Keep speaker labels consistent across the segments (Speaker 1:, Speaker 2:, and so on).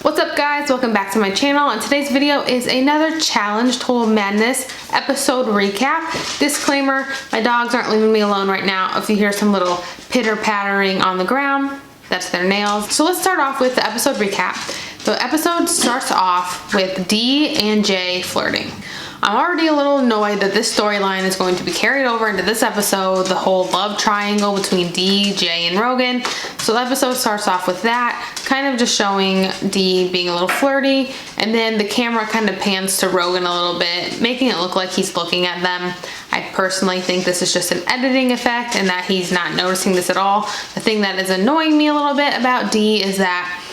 Speaker 1: What's up guys, welcome back to my channel, and today's video is another challenge Total Madness episode recap. Disclaimer, my dogs aren't leaving me alone right now. If you hear some little pitter pattering on the ground, that's their nails. So let's start off with the episode recap. The episode starts off with D and J flirting. I'm already a little annoyed that this storyline is going to be carried over into this episode, the whole love triangle between D, J, and Rogan. So the episode starts off with that, kind of just showing D being a little flirty, and then the camera kind of pans to Rogan a little bit, making it look like he's looking at them. I personally think this is just an editing effect and that he's not noticing this at all. The thing that is annoying me a little bit about D is that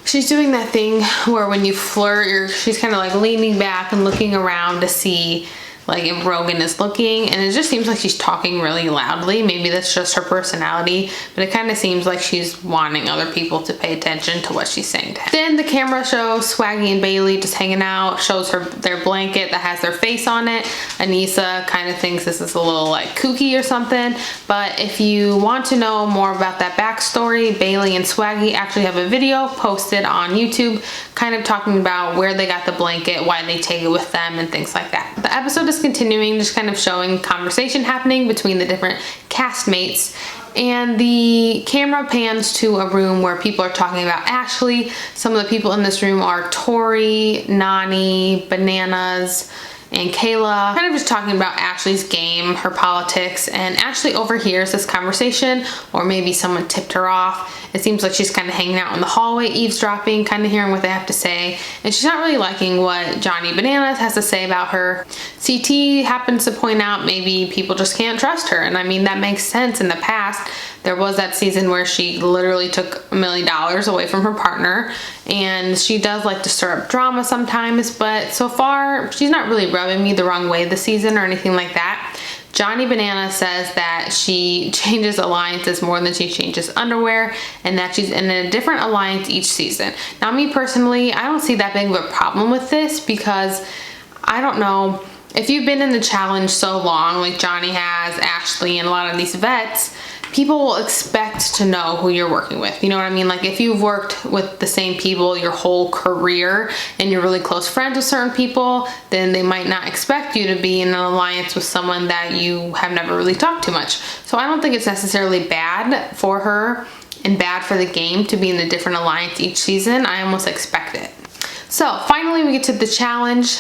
Speaker 1: she's doing that thing where when you flirt, she's kind of like leaning back and looking around to see like if Rogan is looking, and it just seems like she's talking really loudly. Maybe that's just her personality, but it kind of seems like she's wanting other people to pay attention to what she's saying to him. Then the camera shows Swaggy and Bailey just hanging out, shows her their blanket that has their face on it. Anissa kind of thinks this is a little like kooky or something, but if you want to know more about that backstory, Bailey and Swaggy actually have a video posted on YouTube kind of talking about where they got the blanket, why they take it with them, and things like that. The episode is continuing, just kind of showing conversation happening between the different castmates, and the camera pans to a room where people are talking about Ashley. Some of the people in this room are Tori, Nani, Bananas, and Kayla, kind of just talking about Ashley's game, her politics, and Ashley overhears this conversation, or maybe someone tipped her off. It seems like she's kind of hanging out in the hallway, eavesdropping, kind of hearing what they have to say, and she's not really liking what Johnny Bananas has to say about her. CT happens to point out maybe people just can't trust her, and I mean, that makes sense. In the past, there was that season where she literally took $1 million away from her partner, and she does like to stir up drama sometimes, but so far, she's not really rubbing me the wrong way this season or anything like that. Johnny Banana says that she changes alliances more than she changes underwear, and that she's in a different alliance each season. Now, me personally, I don't see that big of a problem with this, because I don't know, if you've been in the challenge so long, like Johnny has, Ashley, and a lot of these vets, people will expect to know who you're working with. You know what I mean? Like if you've worked with the same people your whole career and you're really close friends with certain people, then they might not expect you to be in an alliance with someone that you have never really talked to much. So I don't think it's necessarily bad for her and bad for the game to be in a different alliance each season. I almost expect it. So finally we get to the challenge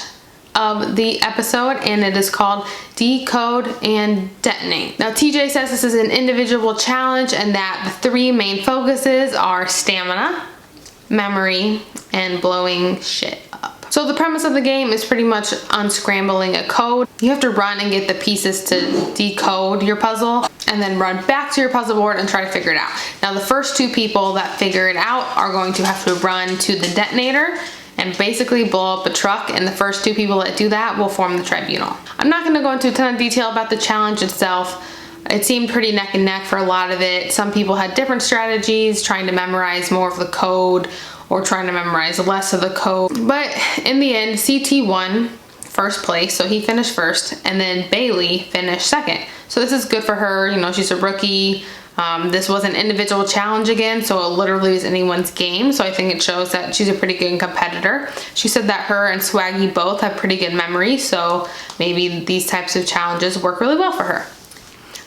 Speaker 1: of the episode, and it is called Decode and Detonate. Now TJ says this is an individual challenge and that the three main focuses are stamina, memory, and blowing shit up. So the premise of the game is pretty much unscrambling a code. You have to run and get the pieces to decode your puzzle, and then run back to your puzzle board and try to figure it out. Now the first two people that figure it out are going to have to run to the detonator and basically blow up a truck, and the first two people that do that will form the tribunal. I'm not going to go into a ton of detail about the challenge itself. It seemed pretty neck and neck for a lot of it. Some people had different strategies, trying to memorize more of the code or trying to memorize less of the code. But in the end, CT won first place, so he finished first, and then Bailey finished second. So this is good for her. You know, she's a rookie. This was an individual challenge again, so it literally is anyone's game, so I think it shows that she's a pretty good competitor. She said that her and Swaggy both have pretty good memory, so maybe these types of challenges work really well for her.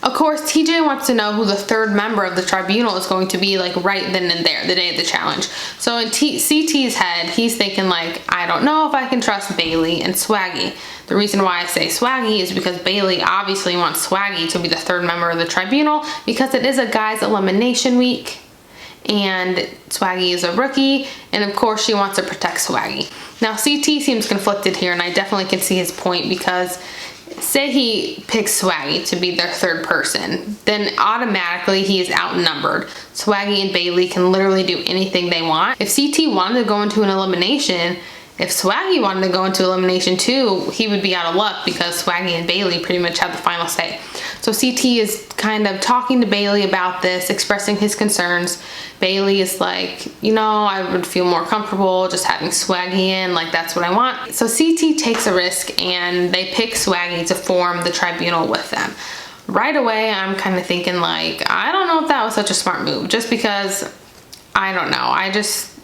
Speaker 1: Of course, TJ wants to know who the third member of the tribunal is going to be, like right then and there, the day of the challenge. So in CT's head, he's thinking like, I don't know if I can trust Bailey and Swaggy. The reason why I say Swaggy is because Bailey obviously wants Swaggy to be the third member of the tribunal, because it is a guy's elimination week, and Swaggy is a rookie, and of course she wants to protect Swaggy. Now CT seems conflicted here, and I definitely can see his point, because say he picks Swaggy to be their third person, then automatically he is outnumbered. Swaggy and Bailey can literally do anything they want. If CT wanted to go into an elimination, if Swaggy wanted to go into elimination too, he would be out of luck, because Swaggy and Bailey pretty much have the final say. So CT is kind of talking to Bailey about this, expressing his concerns. Bailey is like, you know, I would feel more comfortable just having Swaggy in, like that's what I want. So CT takes a risk and they pick Swaggy to form the tribunal with them. Right away, I'm kind of thinking like, I don't know if that was such a smart move, just because, I don't know, I just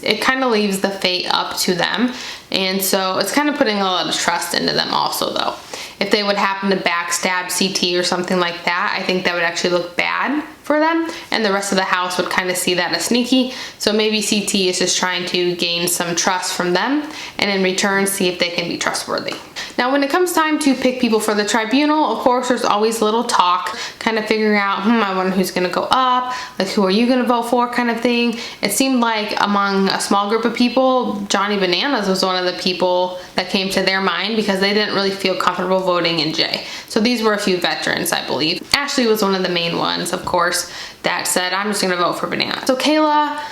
Speaker 1: it kind of leaves the fate up to them. And so it's kind of putting a lot of trust into them also though. If they would happen to backstab CT or something like that, I think that would actually look bad for them, and the rest of the house would kind of see that as sneaky. So maybe CT is just trying to gain some trust from them, and in return see if they can be trustworthy. Now when it comes time to pick people for the tribunal, of course there's always a little talk, kind of figuring out, I wonder who's gonna go up, like who are you gonna vote for kind of thing. It seemed like among a small group of people, Johnny Bananas was one of the people that came to their mind because they didn't really feel comfortable voting in Jay. So these were a few veterans, I believe. Ashley was one of the main ones, of course, that said, I'm just gonna vote for Bananas. So Kayla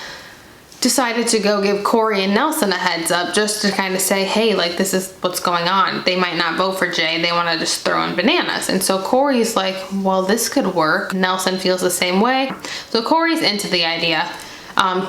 Speaker 1: decided to go give Corey and Nelson a heads up just to kind of say, hey, like this is what's going on. They might not vote for Jay, they want to just throw in Bananas. And so Corey's like, well, this could work. Nelson feels the same way. So Corey's into the idea.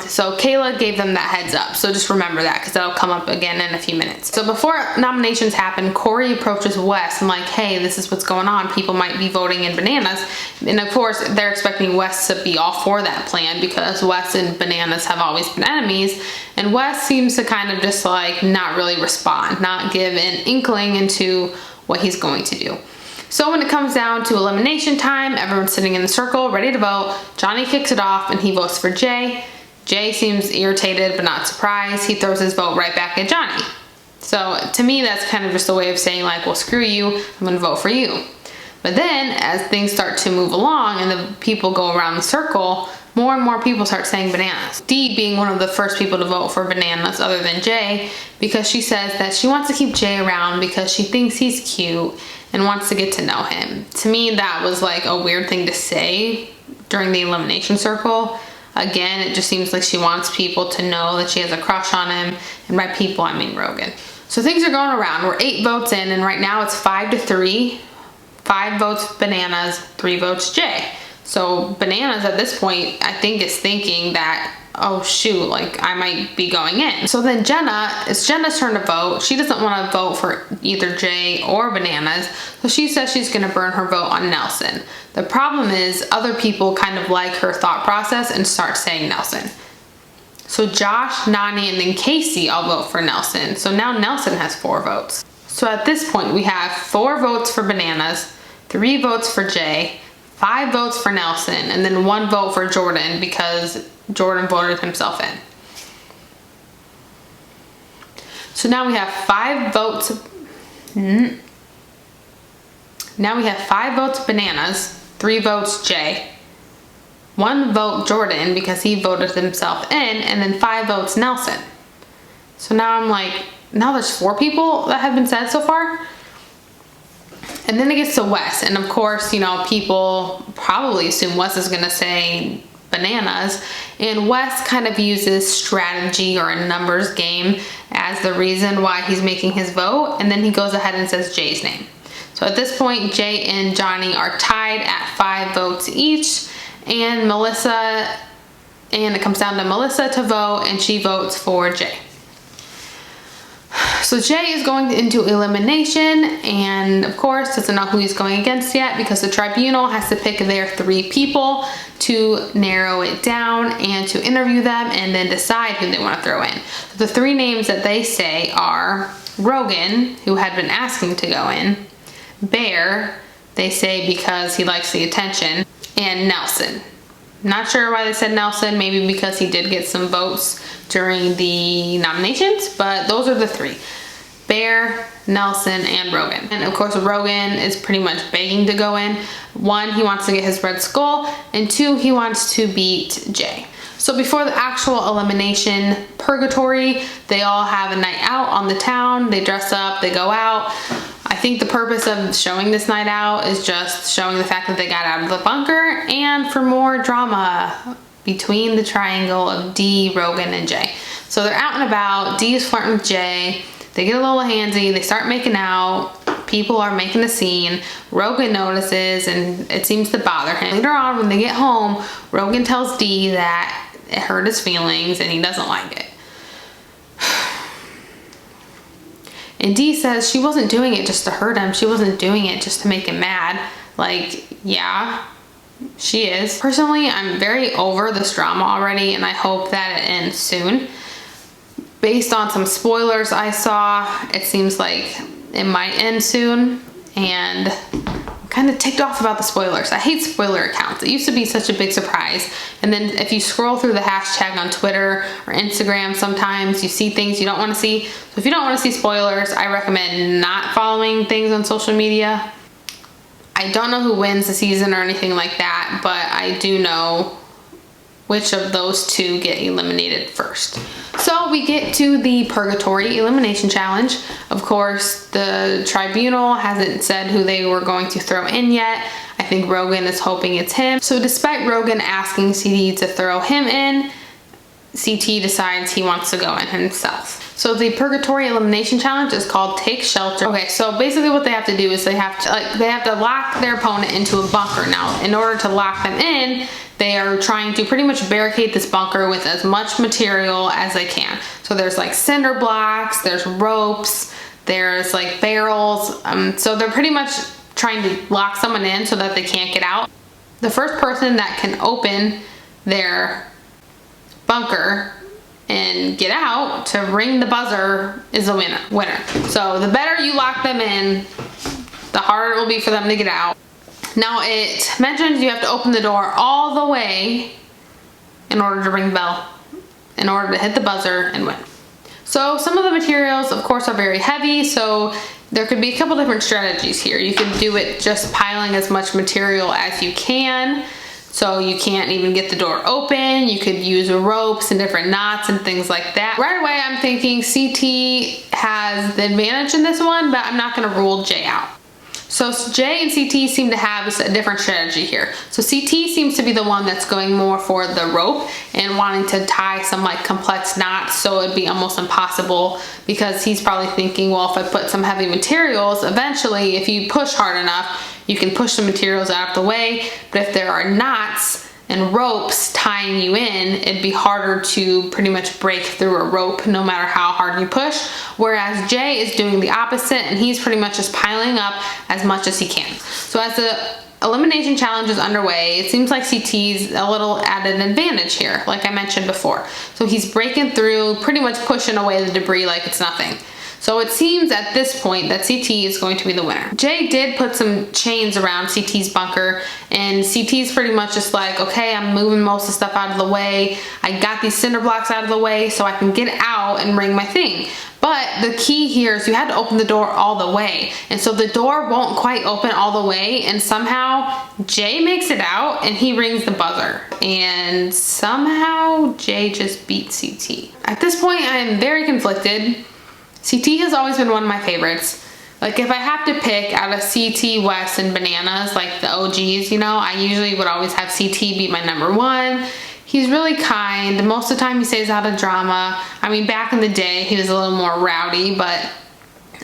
Speaker 1: So Kayla gave them that heads up. So just remember that because that'll come up again in a few minutes. So before nominations happen, Corey approaches Wes and like, hey, this is what's going on. People might be voting in Bananas. And of course, they're expecting Wes to be all for that plan because Wes and Bananas have always been enemies. And Wes seems to kind of just like not really respond, not give an inkling into what he's going to do. So when it comes down to elimination time, everyone's sitting in the circle, ready to vote. Johnny kicks it off and he votes for Jay. Jay seems irritated but not surprised. He throws his vote right back at Johnny. So to me, that's kind of just a way of saying like, well, screw you, I'm gonna vote for you. But then as things start to move along and the people go around the circle, more and more people start saying Bananas. Dee being one of the first people to vote for Bananas other than Jay, because she says that she wants to keep Jay around because she thinks he's cute and wants to get to know him. To me, that was like a weird thing to say during the elimination circle. Again, it just seems like she wants people to know that she has a crush on him, and by people, I mean Rogan. So things are going around. We're 8 votes in, and right now it's 5-3. 5 votes Bananas, 3 votes Jay. So Bananas at this point, I think, is thinking that, oh shoot, like I might be going in. So then it's Jenna's turn to vote. She doesn't want to vote for either Jay or Bananas, so she says she's gonna burn her vote on Nelson. The problem is other people kind of like her thought process and start saying Nelson. So Josh, Nani, and then Casey all vote for Nelson. So now Nelson has 4 votes. So at this point we have 4 votes for Bananas, 3 votes for Jay, 5 votes for Nelson, and then 1 vote for Jordan because Jordan voted himself in. So now we have 5 votes. Now we have 5 votes Bananas, 3 votes Jay, 1 vote Jordan because he voted himself in, and then 5 votes Nelson. So now I'm like, now there's 4 people that have been said so far. And then it gets to Wes, and of course, you know, people probably assume Wes is gonna say Bananas, and Wes kind of uses strategy or a numbers game as the reason why he's making his vote, and then he goes ahead and says Jay's name. So at this point, Jay and Johnny are tied at 5 votes each, and it comes down to Melissa to vote, and she votes for Jay. So Jay is going into elimination, and of course doesn't know who he's going against yet because the tribunal has to pick their 3 people to narrow it down and to interview them and then decide who they want to throw in. So the 3 names that they say are Rogan, who had been asking to go in, Bear, they say because he likes the attention, and Nelson. Not sure why they said Nelson, maybe because he did get some votes during the nominations, but those are the 3. Bear, Nelson, and Rogan. And of course Rogan is pretty much begging to go in. 1, he wants to get his red skull, and 2, he wants to beat Jay. So before the actual elimination purgatory, they all have a night out on the town. They dress up, they go out. I think the purpose of showing this night out is just showing the fact that they got out of the bunker and for more drama between the triangle of Dee, Rogan, and Jay. So they're out and about. Dee is flirting with Jay. They get a little handsy. They start making out. People are making a scene. Rogan notices and it seems to bother him. Later on, when they get home, Rogan tells Dee that it hurt his feelings and he doesn't like it. And Dee says she wasn't doing it just to hurt him. She wasn't doing it just to make him mad. Like, yeah, she is. Personally, I'm very over this drama already, and I hope that it ends soon. based on some spoilers I saw, it seems like it might end soon, and I'm kind of ticked off about the spoilers. I hate spoiler accounts. It used to be such a big surprise, and then if you scroll through the hashtag on Twitter or Instagram, sometimes you see things you don't want to see. So if you don't want to see spoilers, I recommend not following things on social media. I don't know who wins the season or anything like that, but I do know which of those two get eliminated first. So we get to the Purgatory Elimination Challenge. Of course, the tribunal hasn't said who they were going to throw in yet. I think Rogan is hoping it's him. So despite Rogan asking CT to throw him in, CT decides he wants to go in himself. So the Purgatory Elimination Challenge is called Take Shelter. Okay, so basically what they have to do is they have to lock their opponent into a bunker. Now, in order to lock them in, they are trying to pretty much barricade this bunker with as much material as they can. So there's like cinder blocks, there's ropes, there's like barrels. So they're pretty much trying to lock someone in so that they can't get out. The first person that can open their bunker and get out to ring the buzzer is the winner. So the better you lock them in, the harder it will be for them to get out. Now it mentions you have to open the door all the way in order to ring the bell, in order to hit the buzzer and win. So some of the materials, of course, are very heavy, so there could be a couple different strategies here. You could do it just piling as much material as you can, so you can't even get the door open. You could use ropes and different knots and things like that. Right away, I'm thinking CT has the advantage in this one, but I'm not gonna rule Jay out. So Jay and CT seem to have a different strategy here. So CT seems to be the one that's going more for the rope and wanting to tie some like complex knots so it'd be almost impossible, because he's probably thinking, well, if I put some heavy materials, eventually if you push hard enough, you can push the materials out of the way. But if there are knots and ropes tying you in, it'd be harder to pretty much break through a rope no matter how hard you push. Whereas Jay is doing the opposite, and he's pretty much just piling up as much as he can. So as the elimination challenge is underway, it seems like CT's a little at an advantage here, like I mentioned before. So he's breaking through, pretty much pushing away the debris like it's nothing. So it seems at this point that CT is going to be the winner. Jay did put some chains around CT's bunker, and CT's pretty much just like, okay, I'm moving most of the stuff out of the way. I got these cinder blocks out of the way so I can get out and ring my thing. But the key here is you had to open the door all the way. And so the door won't quite open all the way, and somehow Jay makes it out and he rings the buzzer. And somehow Jay just beat CT. At this point, I am very conflicted. CT has always been one of my favorites. Like if I have to pick out of CT, Wes, and Bananas, like the OGs, you know, I usually would always have CT be my number one. He's really kind. Most of the time he stays out of drama. I mean, back in the day, he was a little more rowdy, but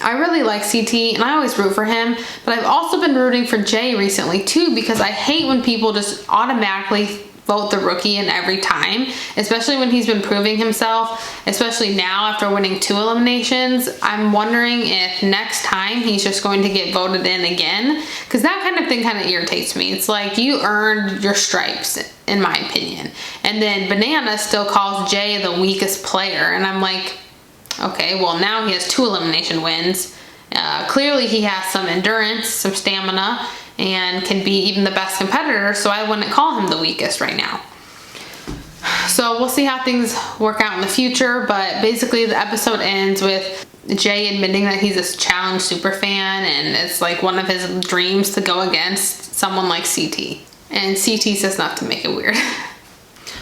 Speaker 1: I really like CT and I always root for him. But I've also been rooting for Jay recently too, because I hate when people just automatically vote the rookie in every time, especially when he's been proving himself, especially now after winning 2 eliminations. I'm wondering if next time he's just going to get voted in again, because that kind of thing kind of irritates me. It's like, you earned your stripes, in my opinion. And then Banana still calls Jay the weakest player, and I'm like, okay, well now he has 2 elimination wins. Clearly he has some endurance, some stamina, and can be even the best competitor, so I wouldn't call him the weakest right now. So we'll see how things work out in the future, but basically the episode ends with Jay admitting that he's a challenge super fan, and it's like one of his dreams to go against someone like CT. And CT says not to make it weird.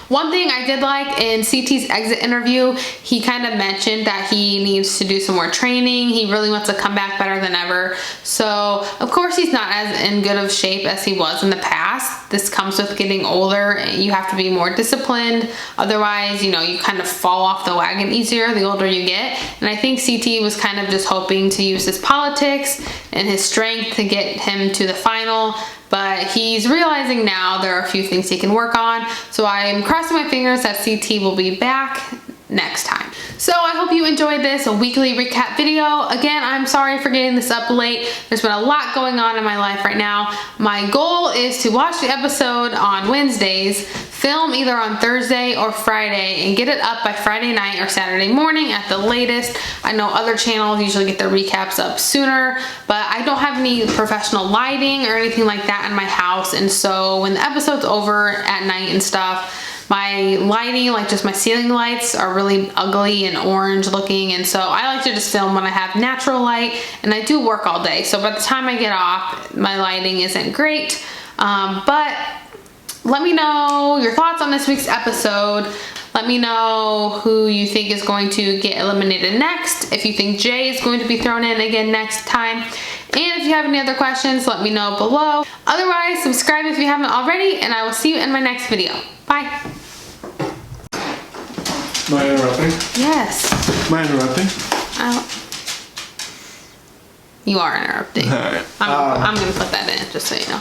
Speaker 1: One thing I did like in CT's exit interview, he kind of mentioned that he needs to do some more training. He really wants to come back better than ever. So, of course, he's not as in good of shape as he was in the past. This comes with getting older. You have to be more disciplined. Otherwise, you know, you kind of fall off the wagon easier the older you get. And I think CT was kind of just hoping to use his politics and his strength to get him to the final. But he's realizing now there are a few things he can work on. So I'm crossing my fingers that CT will be back next time. So I hope you enjoyed this weekly recap video. Again, I'm sorry for getting this up late. There's been a lot going on in my life right now. My goal is to watch the episode on Wednesdays, film either on Thursday or Friday and get it up by Friday night or Saturday morning at the latest. I know other channels usually get their recaps up sooner, but I don't have any professional lighting or anything like that in my house, and so when the episode's over at night and stuff, my lighting, like just my ceiling lights, are really ugly and orange looking, and so I like to just film when I have natural light, and I do work all day, so by the time I get off, my lighting isn't great. But let me know your thoughts on this week's episode. Let me know who you think is going to get eliminated next, if you think Jay is going to be thrown in again next time. And if you have any other questions, let me know below. Otherwise, subscribe if you haven't already, and I will see you in my next video. Bye.
Speaker 2: Am I interrupting?
Speaker 1: Yes.
Speaker 2: Am I interrupting?
Speaker 1: You are interrupting.
Speaker 2: All right.
Speaker 1: I'm gonna put that in, just so you know.